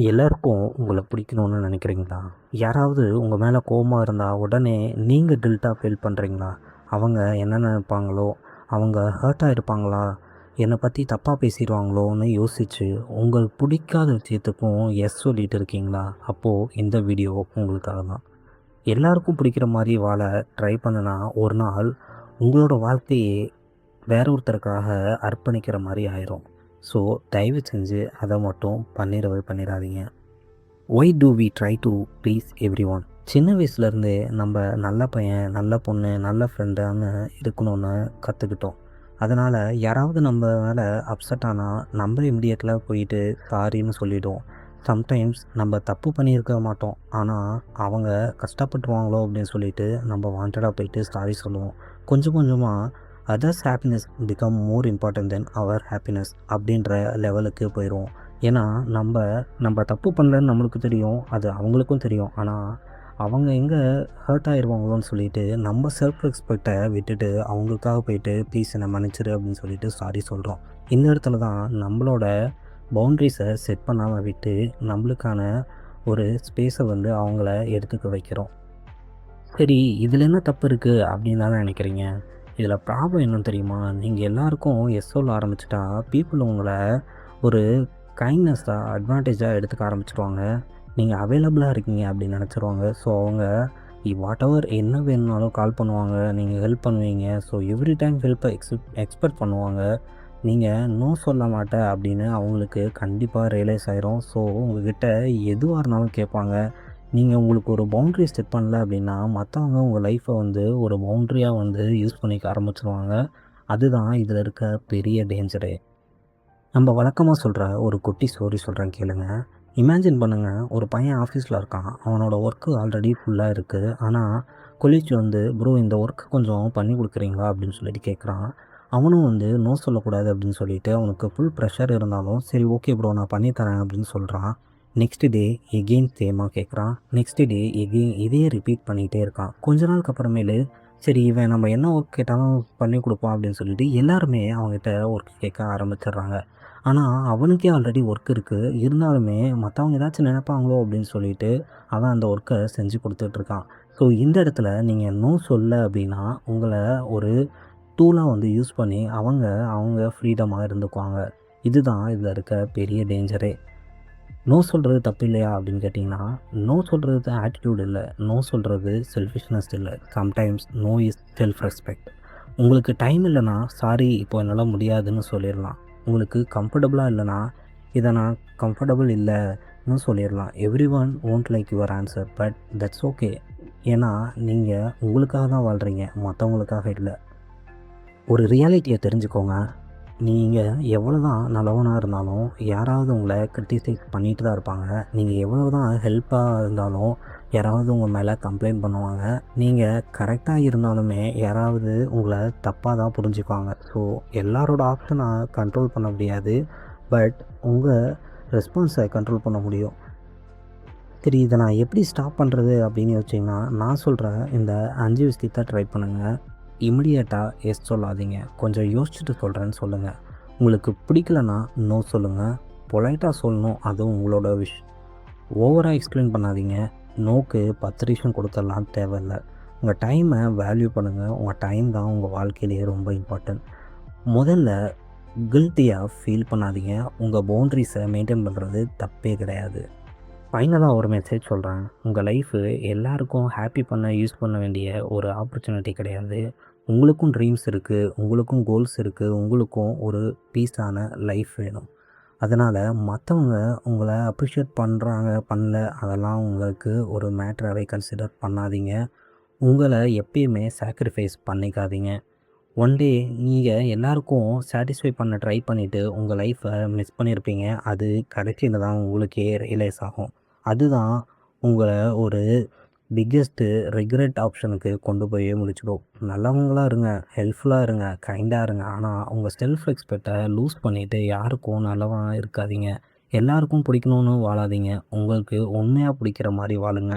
எல்லாருக்கும் உங்கள பிடிக்கணும்னு நினைக்கிறீங்களா? யாராவது உங்க மேல கோவமா இருந்தா, உடனே நீங்க கில்ட்டா ஃபீல் பண்ணுறீங்களா? அவங்க என்ன நினைப்பாங்களோ? அவங்க ஹர்ட் ஆயிருப்பாங்களா? என்னை பத்தி தப்பா பேசிருவாங்களோன்னு யோசிச்சு, உங்களுக்கு பிடிக்காத விஷயத்துக்கும் எஸ் சொல்லிட்டு இருக்கீங்களா? அப்போ இந்த வீடியோ உங்களுக்காக தான். எல்லாருக்கும் பிடிக்கிற மாரி வாழ ட்ரை பண்ணுனா, ஒரு நாள் உங்களோட வாழ்க்கையே வேற ஒருத்தருக்காக அர்ப்பணிக்கிற மாரி ஆயிரும். ஸோ, தயவு செஞ்சு அத மட்டும் பண்ணிடவே பண்ணிடாதீங்க. Why do we try to please everyone? சின்ன வயசுலேருந்தே நம்ம நல்ல பையன், நல்ல பொண்ணு, நல்ல ஃப்ரெண்டான்னு இருக்கணும்னு கற்றுக்கிட்டோம். அதனால் யாராவது நம்ம மேலே அப்செட் ஆனால் நம்ம இமிடியேட்டில் போயிட்டு சாரின்னு சொல்லிவிடுவோம். சம்டைம்ஸ் நம்ம தப்பு பண்ணியிருக்க மாட்டோம், ஆனால் அவங்க கஷ்டப்பட்டுருவாங்களோ அப்படின்னு சொல்லிட்டு நம்ம வாண்டடாக போயிட்டு சாரி சொல்லுவோம். கொஞ்சம் கொஞ்சமாக others happiness become more important then our happiness அப்படின்ற லெவலுக்கு போயிடுவோம். ஏன்னா நம்ம நம்ம தப்பு பண்ணலன்னு நம்மளுக்கு தெரியும், அது அவங்களுக்கும் தெரியும். ஆனால் அவங்க எங்கே ஹர்ட் ஆயிடுவாங்களோன்னு சொல்லிட்டு நம்ம செல்ஃப் ரெஸ்பெக்டை விட்டுட்டு அவங்களுக்காக போயிட்டு ப்ளீஸ் என்னை மன்னிச்சிரு அப்படின்னு சொல்லிட்டு சாரி சொல்கிறோம். இந்த இடத்துல தான் நம்மளோட பவுண்ட்ரிஸை செட் பண்ணாமல் விட்டு நம்மளுக்கான ஒரு ஸ்பேஸை வந்து அவங்கள எடுத்துக்க வைக்கிறோம். சரி, இதில் என்ன தப்பு இருக்குது அப்படின்னு தானே நினைக்கிறீங்க? இதில் ப்ராப்ளம் என்னன்னு தெரியுமா? நீங்கள் எல்லாருக்கும் எஸ் சொல்ல ஆரம்பிச்சிட்டா பீப்புள் உங்களை ஒரு கைண்ட்னஸ்ஸாக அட்வான்டேஜாக எடுத்துக்க ஆரம்பிச்சுருவாங்க. நீங்கள் அவைலபிளாக இருக்கீங்க அப்படின்னு நினச்சிருவாங்க. ஸோ அவங்க வாட் எவர் என்ன வேணுனாலும் கால் பண்ணுவாங்க, நீங்கள் ஹெல்ப் பண்ணுவீங்க. ஸோ எவ்ரி டைம் ஹெல்ப்பை எக்ஸ்பெக்ட் பண்ணுவாங்க. நீங்கள் நோ சொல்ல மாட்டேன் அப்படின்னு அவங்களுக்கு கண்டிப்பாக ரியலைஸ் ஆயிரும். ஸோ உங்கள்கிட்ட எதுவாக இருந்தாலும் கேட்பாங்க. நீங்கள் உங்களுக்கு ஒரு பவுண்ட்ரி செட் பண்ணல அப்படின்னா மற்றவங்க உங்கள் லைஃப்பை வந்து ஒரு பவுண்ட்ரியாக வந்து யூஸ் பண்ணிக்க ஆரம்பிச்சிருவாங்க. அதுதான் இதில் இருக்க பெரிய டேஞ்சரே. நம்ம வழக்கமாக சொல்கிற ஒரு குட்டி ஸ்டோரி சொல்கிறேன் கேளுங்க. இமேஜின் பண்ணுங்கள், ஒரு பையன் ஆஃபீஸில் இருக்கான். அவனோட ஒர்க்கு ஆல்ரெடி ஃபுல்லாக இருக்குது. ஆனால் கொலீக் வந்து ப்ரோ இந்த ஒர்க் கொஞ்சம் பண்ணி கொடுக்குறீங்களா அப்படின்னு சொல்லிட்டு கேட்குறான். அவனும் வந்து நோ சொல்லக்கூடாது அப்படின்னு சொல்லிட்டு அவனுக்கு ஃபுல் ப்ரெஷர் இருந்தாலும் சரி ஓகே ப்ரோ நான் பண்ணித்தரேன் அப்படின்னு சொல்கிறான். நெக்ஸ்ட் டே எகெயின் சேமாக கேட்குறான். நெக்ஸ்ட் டே எகெயின் இதையே ரிப்பீட் பண்ணிகிட்டே இருக்கான். கொஞ்ச நாளுக்கு அப்புறமேலு சரி இவன் நம்ம என்ன ஒர்க் கேட்டாலும் பண்ணி கொடுப்பான் அப்படின்னு சொல்லிட்டு எல்லாருமே அவங்ககிட்ட ஒர்க் கேட்க ஆரம்பிச்சிடுறாங்க. ஆனால் அவனுக்கே ஆல்ரெடி ஒர்க் இருக்குது. இருந்தாலுமே மற்றவங்க ஏதாச்சும் நினைப்பாங்களோ அப்படின்னு சொல்லிட்டு அவன் அந்த ஒர்க்கை செஞ்சு கொடுத்துட்ருக்கான். ஸோ இந்த இடத்துல நீங்கள் நோ சொல்ல அப்படின்னா உங்களை ஒரு டூலாக வந்து யூஸ் பண்ணி அவங்க ஃப்ரீடமாக இருந்துக்குவாங்க. இதுதான் இதில் இருக்க பெரிய டேஞ்சரே. நோ சொல்கிறது தப்பு இல்லையா அப்படின்னு கேட்டிங்கன்னா, நோ சொல்கிறது ஆட்டிடியூட் இல்லை, நோ சொல்கிறது செல்ஃபிஷ்னஸ் இல்லை. Sometimes no is self respect. உங்களுக்கு டைம் இல்லைன்னா சாரி இப்போ என்னால் முடியாதுன்னு சொல்லிடலாம். உங்களுக்கு கம்ஃபர்டபுளாக இல்லைனா இதை நான் கம்ஃபர்டபுள் இல்லைன்னு சொல்லிடலாம். Every one won't like your answer but that's okay. ஏன்னா நீங்கள் உங்களுக்காக தான் வாழ்கிறீங்க, மற்றவங்களுக்காக இல்லை. ஒரு ரியாலிட்டியை தெரிஞ்சுக்கோங்க. நீங்கள் எவ்வளோ தான் நல்லவனாக இருந்தாலும் யாராவது உங்களை கிரிட்டிசைஸ் பண்ணிட்டு தான் இருப்பாங்க. நீங்கள் எவ்வளோ தான் ஹெல்ப்பாக இருந்தாலும் யாராவது உங்கள் மேலே கம்ப்ளைண்ட் பண்ணுவாங்க. நீங்கள் கரெக்டாக இருந்தாலுமே யாராவது உங்களை தப்பாக தான் புரிஞ்சுக்குவாங்க. ஸோ எல்லாரோட ஆப்ஷனை கண்ட்ரோல் பண்ண முடியாது, பட் உங்கள் ரெஸ்பான்ஸை கண்ட்ரோல் பண்ண முடியும். சரி, இதை நான் எப்படி ஸ்டாப் பண்ணுறது அப்படின்னு யோசிச்சிங்கன்னா, நான் சொல்கிற இந்த 5 விஷயத்தை ட்ரை பண்ணுங்கள். இமிடியேட்டாக எஸ் சொல்லாதீங்க, கொஞ்சம் யோசிச்சுட்டு சொல்கிறேன்னு சொல்லுங்கள். உங்களுக்கு பிடிக்கலன்னா நோ சொல்லுங்கள். பொலைட்டாக சொல்லணும், அதுவும் உங்களோட விஷ். ஓவராக எக்ஸ்பிளைன் பண்ணாதீங்க. நோக்கு 10 ரீசன் கொடுத்துடலாம் தேவையில்லை. உங்கள் டைமை வேல்யூ பண்ணுங்கள். உங்கள் டைம் தான் உங்கள் வாழ்க்கையிலேயே ரொம்ப இம்பார்ட்டன்ட். முதல்ல கில்ட்டியாக ஃபீல் பண்ணாதீங்க. உங்கள் பவுண்ட்ரிஸை மெயின்டைன் பண்ணுறது தப்பே கிடையாது. ஃபைனலாக ஒரு மெசேஜ் சொல்கிறேன். உங்கள் லைஃபு எல்லாருக்கும் ஹாப்பி பண்ண யூஸ் பண்ண வேண்டிய ஒரு ஆப்பர்ச்சுனிட்டி கிடையாது. உங்களுக்கும் ட்ரீம்ஸ் இருக்குது, உங்களுக்கும் கோல்ஸ் இருக்குது, உங்களுக்கும் ஒரு பீஸான லைஃப் வேணும். அதனால் மற்றவங்க உங்களை அப்ரிஷியேட் பண்ணுறாங்க பண்ணல அதெல்லாம் உங்களுக்கு ஒரு மேட்டராகவே கன்சிடர் பண்ணாதீங்க. உங்களை எப்பயுமே சாக்ரிஃபைஸ் பண்ணிக்காதீங்க. ஒன் டே நீங்கள் எல்லாருக்கும் சாட்டிஸ்ஃபை பண்ண ட்ரை பண்ணிவிட்டு உங்கள் லைஃப்பை மிஸ் பண்ணியிருப்பீங்க. அது கடைசியில் தான் உங்களுக்கே ரியலைஸ் ஆகும். அதுதான் உங்களை ஒரு பிக்கெஸ்ட்டு ரிக்ரெட் ஆப்ஷனுக்கு கொண்டு போய் முடிச்சிடும். நல்லவங்களாக இருங்க, ஹெல்ப்ஃபுல்லாக இருங்க, கைண்டாக இருங்க. ஆனால் உங்கள் செல்ஃப் ரெஸ்பெக்டை லூஸ் பண்ணிவிட்டு யாருக்கும் நல்லவனாக இருக்காதீங்க. எல்லாருக்கும் பிடிக்கணுன்னு வாழாதீங்க. உங்களுக்கு உண்மையாக பிடிக்கிற மாதிரி வாழுங்க.